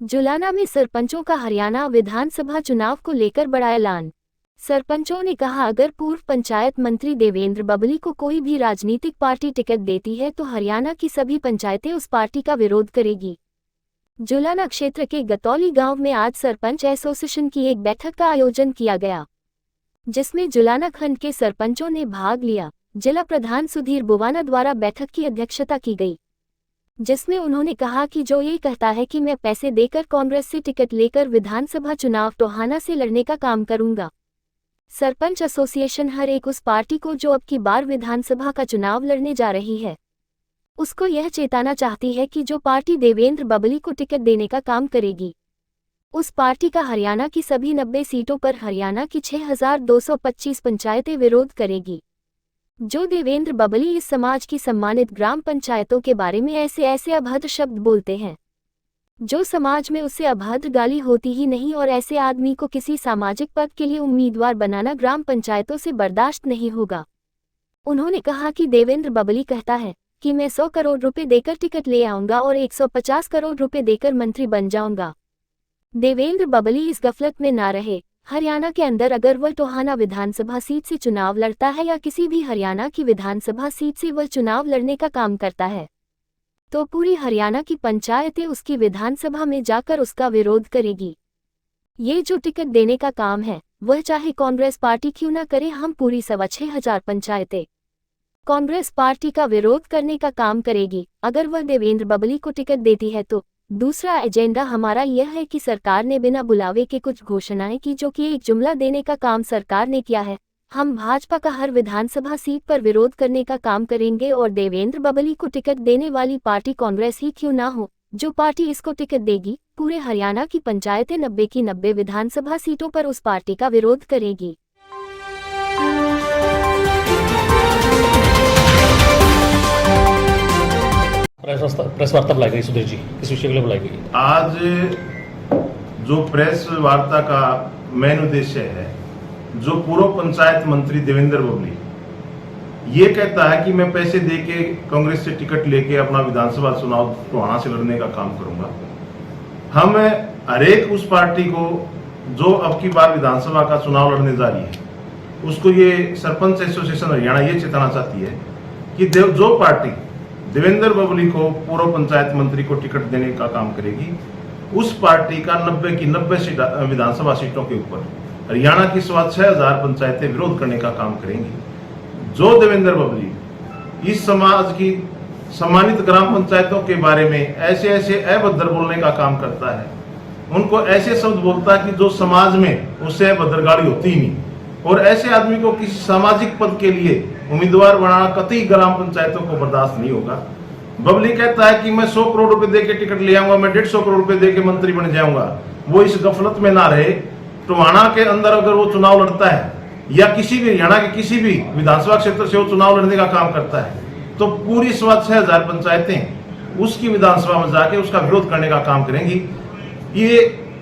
जुलाना में सरपंचों का हरियाणा विधानसभा चुनाव को लेकर बड़ा ऐलान। सरपंचों ने कहा, अगर पूर्व पंचायत मंत्री देवेंद्र बबली को कोई भी राजनीतिक पार्टी टिकट देती है तो हरियाणा की सभी पंचायतें उस पार्टी का विरोध करेगी। जुलाना क्षेत्र के गतौली गांव में आज सरपंच एसोसिएशन की एक बैठक का आयोजन किया गया, जिसमें जुलाना खंड के सरपंचों ने भाग लिया। जिला प्रधान सुधीर बुवाना द्वारा बैठक की अध्यक्षता की गई, जिसमें उन्होंने कहा कि जो ये कहता है कि मैं पैसे देकर कांग्रेस से टिकट लेकर विधानसभा चुनाव टोहाना से लड़ने का काम करूंगा। सरपंच एसोसिएशन हर एक उस पार्टी को जो अब की बार विधानसभा का चुनाव लड़ने जा रही है, उसको यह चेताना चाहती है कि जो पार्टी देवेंद्र बबली को टिकट देने का काम करेगी, उस पार्टी का हरियाणा की सभी 90 सीटों पर हरियाणा की 6225 पंचायतें विरोध करेगी। जो देवेंद्र बबली इस समाज की सम्मानित ग्राम पंचायतों के बारे में ऐसे अभद्र शब्द बोलते हैं, जो समाज में उससे अभद्र गाली होती ही नहीं, और ऐसे आदमी को किसी सामाजिक पद के लिए उम्मीदवार बनाना ग्राम पंचायतों से बर्दाश्त नहीं होगा। उन्होंने कहा कि देवेंद्र बबली कहता है कि मैं 100 करोड़ रुपए देकर टिकट ले आऊंगा और 150 करोड़ रुपए देकर मंत्री बन जाऊंगा। देवेंद्र बबली इस गफलत में ना रहे। हरियाणा के अंदर अगर वह टोहाना विधानसभा सीट से चुनाव लड़ता है या किसी भी हरियाणा की विधानसभा सीट से वह चुनाव लड़ने का काम करता है, तो पूरी हरियाणा की पंचायतें उसकी विधानसभा में जाकर उसका विरोध करेगी। ये जो टिकट देने का काम है, वह चाहे कांग्रेस पार्टी क्यों ना करे, हम पूरी 6,500 पंचायतें कांग्रेस पार्टी का विरोध करने का काम करेगी। अगर वह देवेंद्र बबली को टिकट देती है तो दूसरा एजेंडा हमारा यह है कि सरकार ने बिना बुलावे के कुछ घोषणाएं की, जो कि एक जुमला देने का काम सरकार ने किया है। हम भाजपा का हर विधानसभा सीट पर विरोध करने का काम करेंगे और देवेंद्र बबली को टिकट देने वाली पार्टी कांग्रेस ही क्यों ना हो, जो पार्टी इसको टिकट देगी, पूरे हरियाणा की पंचायतें 90 की 90 विधानसभा सीटों पर उस पार्टी का विरोध करेगी। प्रेस वार्ता बुलाई गई सुधीर जी, किस विषय के लिए बुलाई गई? आज जो प्रेस वार्ता का मेन उद्देश्य है, जो पूर्व पंचायत मंत्री देवेंद्र बबली ये कहता है कि मैं पैसे देके कांग्रेस से टिकट लेके अपना विधानसभा चुनाव टोहाना से लड़ने का काम करूंगा। हम हरेक उस पार्टी को जो अब की बार विधानसभा का चुनाव लड़ने जा रही है, उसको ये सरपंच एसोसिएशन हरियाणा ये चेताना चाहती है कि जो पार्टी देवेंद्र बबली को पूर्व पंचायत मंत्री को टिकट देने का काम करेगी, उस पार्टी का 90 की 90 विधानसभा सीटों के ऊपर हरियाणा की 6,500 पंचायतें विरोध करने का काम करेंगी। जो देवेंद्र बबली इस समाज की सम्मानित ग्राम पंचायतों के बारे में ऐसे अभद्र बोलने का काम करता है, उनको ऐसे शब्द बोलता है कि जो समाज में उससे अभद्र गाली होती ही नहीं, और ऐसे आदमी को किसी सामाजिक पद के लिए उम्मीदवार बनाना कतई ग्राम पंचायतों को बर्दाश्त नहीं होगा। बबली कहता है कि मैं 100 करोड़ रुपए देके टिकट ले आऊंगा, मैं 150 करोड़ रुपए देके मंत्री बन जाऊंगा। वो इस गफलत में ना रहे। टोहाना के अंदर अगर वो चुनाव लड़ता है या किसी भी हरियाणा के किसी भी विधानसभा क्षेत्र से वो चुनाव लड़ने का काम करता है, तो पूरी 6,500 पंचायतें उसकी विधानसभा में जाके उसका विरोध करने का काम करेंगी। ये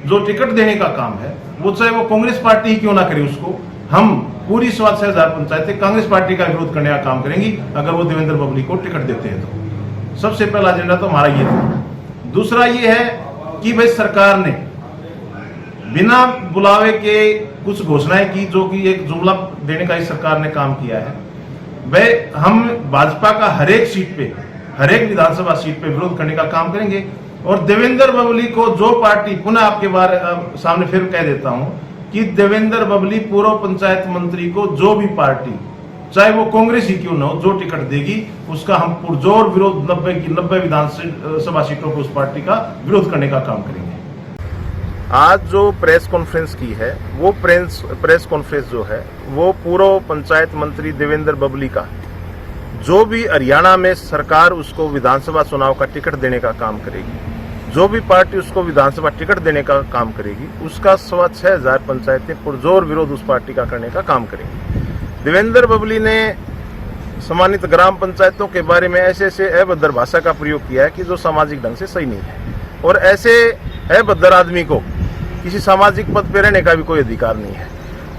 जो टिकट देने का काम है, वो चाहे वो कांग्रेस पार्टी ही क्यों ना करे, उसको हम पूरी 6,500 पंचायतें कांग्रेस पार्टी का विरोध करने का काम करेंगी अगर वो देवेंद्र बबली को टिकट देते हैं तो। सबसे पहला एजेंडा तो हमारा ये था। दूसरा ये है कि भाई सरकार ने बिना बुलावे के कुछ घोषणाएं की, जो कि एक जुमला देने का ही सरकार ने काम किया है। भाई हम भाजपा का हरेक सीट पे, हरेक विधानसभा सीट पे विरोध करने का काम करेंगे, और देवेंद्र बबली को जो पार्टी, पुनः आपके बारे सामने फिर कह देता हूं कि देवेंद्र बबली पूर्व पंचायत मंत्री को जो भी पार्टी, चाहे वो कांग्रेस ही क्यों न हो, जो टिकट देगी उसका हम पुरजोर विरोध 90 की 90 विधानसभा सीटों को उस पार्टी का विरोध करने का काम करेंगे। आज जो प्रेस कॉन्फ्रेंस की है, वो प्रेस कॉन्फ्रेंस जो है वो पूर्व पंचायत मंत्री देवेंद्र बबली का, जो भी हरियाणा में सरकार उसको विधानसभा चुनाव का टिकट देने का काम करेगी, जो भी पार्टी उसको विधानसभा टिकट देने का काम करेगी, उसका 6,500 पंचायतें पुरजोर विरोध उस पार्टी का करने का काम करेंगी। देवेंद्र बबली ने सम्मानित ग्राम पंचायतों के बारे में ऐसे अभद्र भाषा का प्रयोग किया है कि जो सामाजिक ढंग से सही नहीं है, और ऐसे अभद्र आदमी को किसी सामाजिक पद पर रहने का भी कोई अधिकार नहीं है।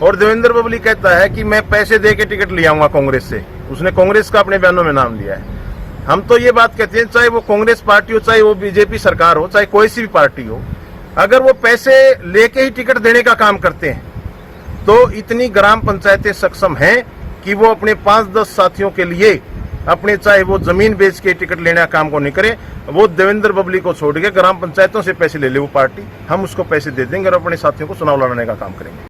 और देवेंद्र बबली कहता है कि मैं पैसे दे के टिकट ले आऊंगा कांग्रेस से। उसने कांग्रेस का अपने बयानों में नाम लिया है। हम तो ये बात कहते हैं, चाहे वो कांग्रेस पार्टी हो, चाहे वो बीजेपी सरकार हो, चाहे कोई सी भी पार्टी हो, अगर वो पैसे लेके ही टिकट देने का काम करते हैं तो इतनी ग्राम पंचायतें सक्षम हैं कि वो अपने 5-10 साथियों के लिए अपने चाहे वो जमीन बेच के टिकट लेने का काम को नहीं करे, वो देवेंद्र बबली को छोड़ के ग्राम पंचायतों से पैसे ले ले वो पार्टी, हम उसको पैसे दे देंगे और अपने साथियों को चुनाव लड़ने का काम करेंगे।